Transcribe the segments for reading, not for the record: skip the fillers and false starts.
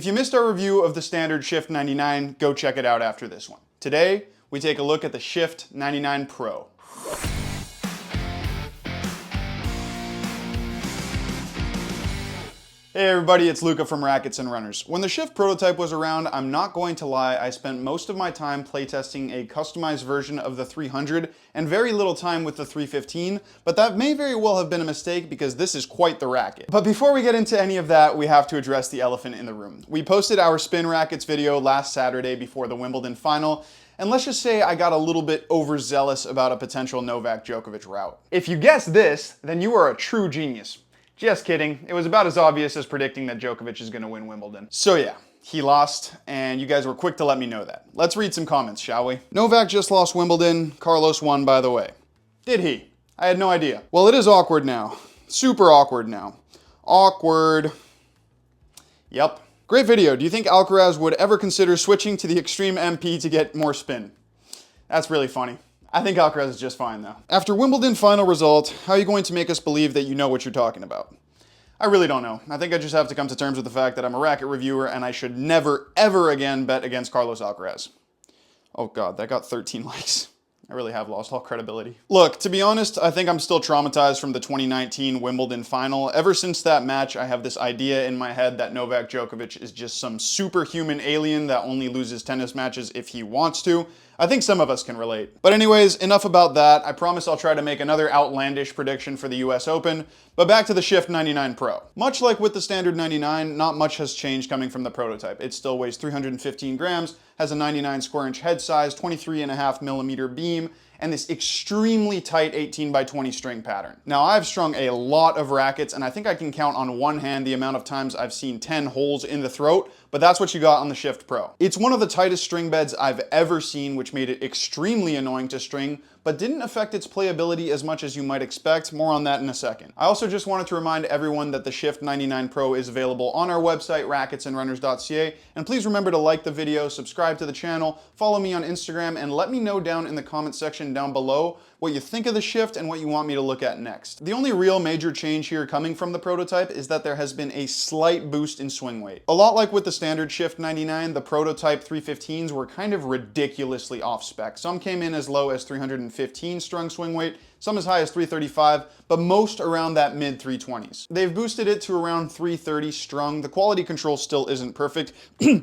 If you missed our review of the standard Shift 99, go check it out after this one. Today, we take a look at the Shift 99 Pro. Hey everybody, it's Luca from Rackets and Runners. When the Shift prototype was around, I'm not going to lie, I spent most of my time playtesting a customized version of the 300 and very little time with the 315, but that may very well have been a mistake because this is quite the racket. But before we get into any of that, we have to address the elephant in the room. We posted our spin rackets video last Saturday before the Wimbledon final, and let's just say I got a little bit overzealous about a potential Novak Djokovic rout. If you guessed this, then you are a true genius. Just kidding, it was about as obvious as predicting that Djokovic is going to win Wimbledon. So yeah, he lost, and you guys were quick to let me know that. Let's read some comments, shall we? Novak just lost Wimbledon, Carlos won, by the way. Did he? I had no idea. Well, it is awkward now. Super awkward now. Awkward. Yep. Great video. Do you think Alcaraz would ever consider switching to the Extreme MP to get more spin? That's really funny. I think Alcaraz is just fine though. After Wimbledon final result, how are you going to make us believe that you know what you're talking about? I really don't know. I think I just have to come to terms with the fact that I'm a racket reviewer and I should never, ever again bet against Carlos Alcaraz. Oh God, that got 13 likes. I really have lost all credibility. Look, to be honest, I think I'm still traumatized from the 2019 Wimbledon final. Ever since that match, I have this idea in my head that Novak Djokovic is just some superhuman alien that only loses tennis matches if he wants to. I think some of us can relate. But anyways, enough about that. I promise I'll try to make another outlandish prediction for the US Open, but back to the Shift 99 Pro. Much like with the standard 99, not much has changed coming from the prototype. It still weighs 315 grams, has a 99 square inch head size, 23.5 millimeter beam, and this extremely tight 18 by 20 string pattern. Now, I've strung a lot of rackets, and I think I can count on one hand the amount of times I've seen 10 holes in the throat, but that's what you got on the Shift Pro. It's one of the tightest string beds I've ever seen, which made it extremely annoying to string, but didn't affect its playability as much as you might expect. More on that in a second. I also just wanted to remind everyone that the Shift 99 Pro is available on our website, racketsandrunners.ca, and please remember to like the video, subscribe to the channel, follow me on Instagram, and let me know down in the comment section down below what you think of the Shift and what you want me to look at next. The only real major change here coming from the prototype is that there has been a slight boost in swing weight. A lot like with the standard Shift 99, the prototype 315s were kind of ridiculously off spec. Some came in as low as 315 strung swing weight, some as high as 335, but most around that mid 320s. They've boosted it to around 330 strung. The quality control still isn't perfect,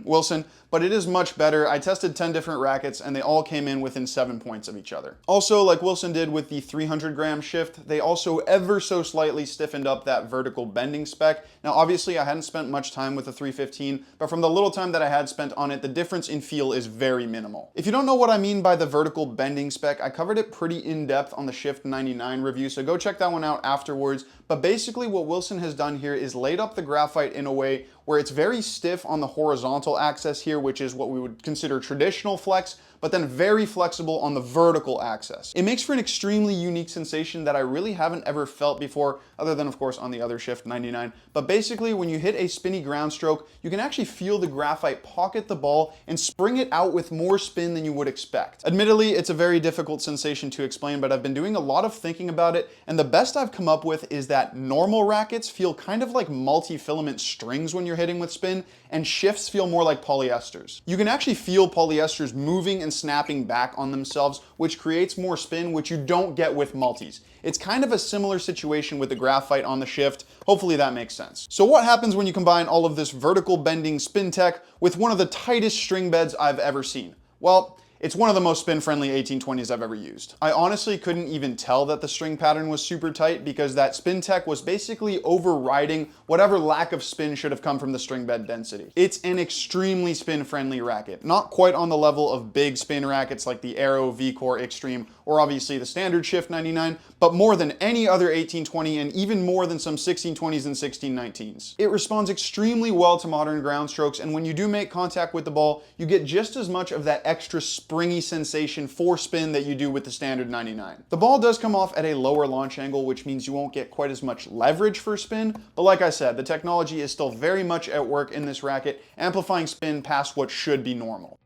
Wilson, but it is much better. I tested 10 different rackets and they all came in within 7 points of each other. Also, like Wilson did with the 300 gram Shift, they also ever so slightly stiffened up that vertical bending spec. Now, obviously I hadn't spent much time with the 315, but from the little time that I had spent on it, the difference in feel is very minimal. If you don't know what I mean by the vertical bending spec, I covered it pretty in depth on the Shift 99 review, so go check that one out afterwards. But basically what Wilson has done here is laid up the graphite in a way where it's very stiff on the horizontal axis here, which is what we would consider traditional flex, but then very flexible on the vertical axis. It makes for an extremely unique sensation that I really haven't ever felt before, other than of course on the other Shift 99. But basically when you hit a spinny ground stroke, you can actually feel the graphite pocket the ball and spring it out with more spin than you would expect. Admittedly, it's a very difficult sensation to explain, but I've been doing a lot of thinking about it, and the best I've come up with is that normal rackets feel kind of like multi-filament strings when you're hitting with spin, and Shifts feel more like polyesters. You can actually feel polyesters moving and snapping back on themselves, which creates more spin, which you don't get with multis. It's kind of a similar situation with the graphite on the Shift. Hopefully that makes sense. So what happens when you combine all of this vertical bending spin tech with one of the tightest string beds I've ever seen? Well, it's one of the most spin-friendly 1820s I've ever used. I honestly couldn't even tell that the string pattern was super tight because that spin tech was basically overriding whatever lack of spin should have come from the string bed density. It's an extremely spin-friendly racket. Not quite on the level of big spin rackets like the Aero V-Core Extreme or obviously the standard Shift 99, but more than any other 1820 and even more than some 1620s and 1619s. It responds extremely well to modern ground strokes, and when you do make contact with the ball, you get just as much of that extra springy sensation for spin that you do with the standard 99. The ball does come off at a lower launch angle, which means you won't get quite as much leverage for spin, but like I said, the technology is still very much at work in this racket, amplifying spin past what should be normal.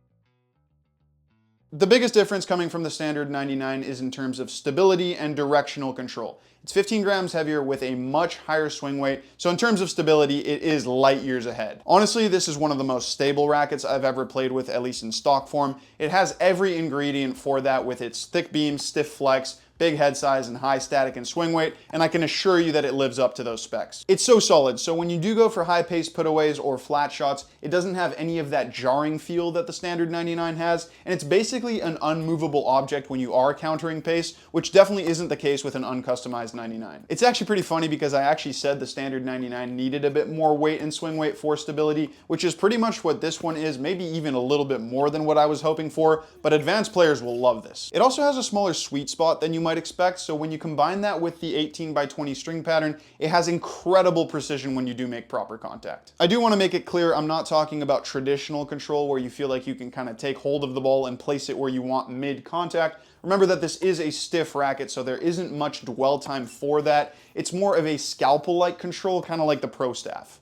The biggest difference coming from the standard 99 is in terms of stability and directional control. It's 15 grams heavier with a much higher swing weight, so in terms of stability, it is light years ahead. Honestly, this is one of the most stable rackets I've ever played with, at least in stock form. It has every ingredient for that with its thick beam, stiff flex, big head size, and high static and swing weight, and I can assure you that it lives up to those specs. It's so solid, so when you do go for high-paced putaways or flat shots, it doesn't have any of that jarring feel that the standard 99 has, and it's basically an unmovable object when you are countering pace, which definitely isn't the case with an uncustomized 99. It's actually pretty funny because I actually said the standard 99 needed a bit more weight and swing weight for stability, which is pretty much what this one is, maybe even a little bit more than what I was hoping for, but advanced players will love this. It also has a smaller sweet spot than you might expect, so when you combine that with the 18x20 string pattern, it has incredible precision when you do make proper contact. I do want to make it clear I'm not talking about traditional control where you feel like you can kind of take hold of the ball and place it where you want mid-contact. Remember that this is a stiff racket, so there isn't much dwell time for that. It's more of a scalpel-like control, kind of like the Pro Staff.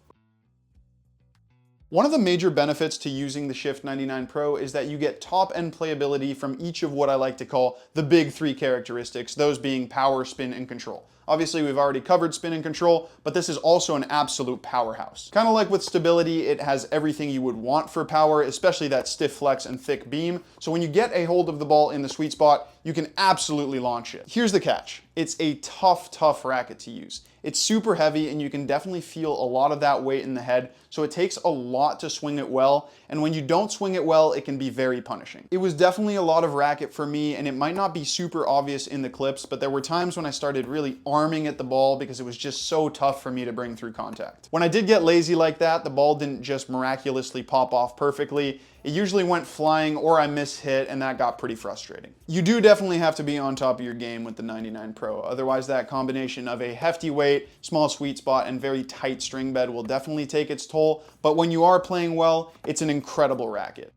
One of the major benefits to using the Shift 99 Pro is that you get top-end playability from each of what I like to call the big three characteristics, those being power, spin, and control. Obviously, we've already covered spin and control, but this is also an absolute powerhouse. Kind of like with stability, it has everything you would want for power, especially that stiff flex and thick beam. So when you get a hold of the ball in the sweet spot, you can absolutely launch it. Here's the catch. It's a tough racket to use. It's super heavy and you can definitely feel a lot of that weight in the head, so it takes a lot to swing it well, and when you don't swing it well, it can be very punishing. It was definitely a lot of racket for me, and it might not be super obvious in the clips, but there were times when I started really arming at the ball because it was just so tough for me to bring through contact. When I did get lazy like that, the ball didn't just miraculously pop off perfectly. It usually went flying or I mishit, and that got pretty frustrating. You do definitely have to be on top of your game with the 99 Pro. Otherwise, that combination of a hefty weight, small sweet spot, and very tight string bed will definitely take its toll. But when you are playing well, it's an incredible racket.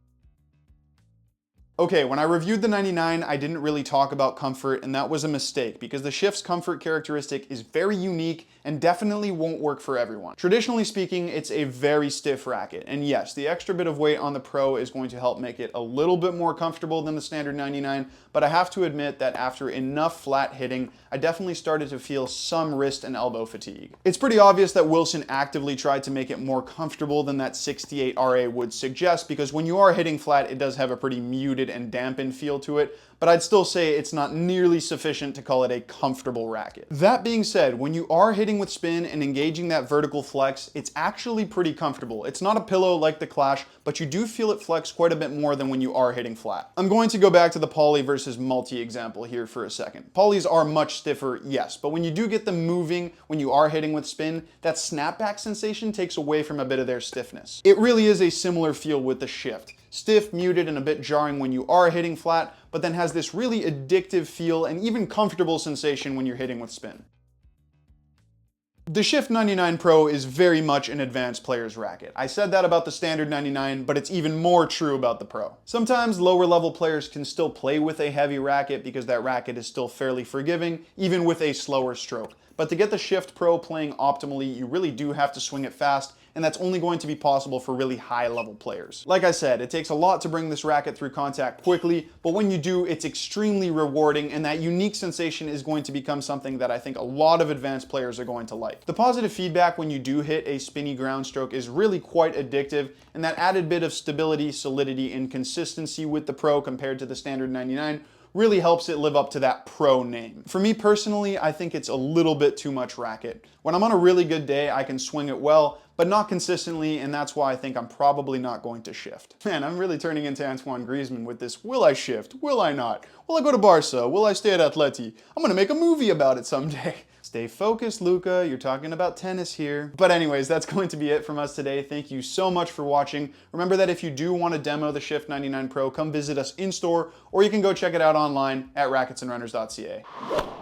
Okay, when I reviewed the 99, I didn't really talk about comfort, and that was a mistake because the Shift's comfort characteristic is very unique and definitely won't work for everyone. Traditionally speaking, it's a very stiff racket, and yes, the extra bit of weight on the Pro is going to help make it a little bit more comfortable than the standard 99, but I have to admit that after enough flat hitting, I definitely started to feel some wrist and elbow fatigue. It's pretty obvious that Wilson actively tried to make it more comfortable than that 68 RA would suggest, because when you are hitting flat, it does have a pretty muted and dampened feel to it, but I'd still say it's not nearly sufficient to call it a comfortable racket. That being said, when you are hitting with spin and engaging that vertical flex, it's actually pretty comfortable. It's not a pillow like the Clash, but you do feel it flex quite a bit more than when you are hitting flat. I'm going to go back to the poly versus multi example here for a second. Polys are much stiffer, yes, but when you do get them moving when you are hitting with spin, that snapback sensation takes away from a bit of their stiffness. It really is a similar feel with the Shift. Stiff, muted, and a bit jarring when you are hitting flat, but then has this really addictive feel and even comfortable sensation when you're hitting with spin. The Shift 99 Pro is very much an advanced player's racket. I said that about the standard 99, but it's even more true about the Pro. Sometimes lower level players can still play with a heavy racket because that racket is still fairly forgiving, even with a slower stroke. But to get the Shift Pro playing optimally, you really do have to swing it fast, and that's only going to be possible for really high level players. Like I said, it takes a lot to bring this racket through contact quickly, but when you do, it's extremely rewarding, and that unique sensation is going to become something that I think a lot of advanced players are going to like. The positive feedback when you do hit a spinny ground stroke is really quite addictive, and that added bit of stability, solidity, and consistency with the Pro compared to the standard 99 really helps it live up to that Pro name. For me personally, I think it's a little bit too much racket. When I'm on a really good day, I can swing it well, but not consistently, and that's why I think I'm probably not going to shift. Man, I'm really turning into Antoine Griezmann with this, will I shift? Will I not? Will I go to Barca? Will I stay at Atleti? I'm gonna make a movie about it someday. Stay focused, Luca. You're talking about tennis here. But anyways, that's going to be it from us today. Thank you so much for watching. Remember that if you do want to demo the Shift 99 Pro, come visit us in store, or you can go check it out online at racketsandrunners.ca.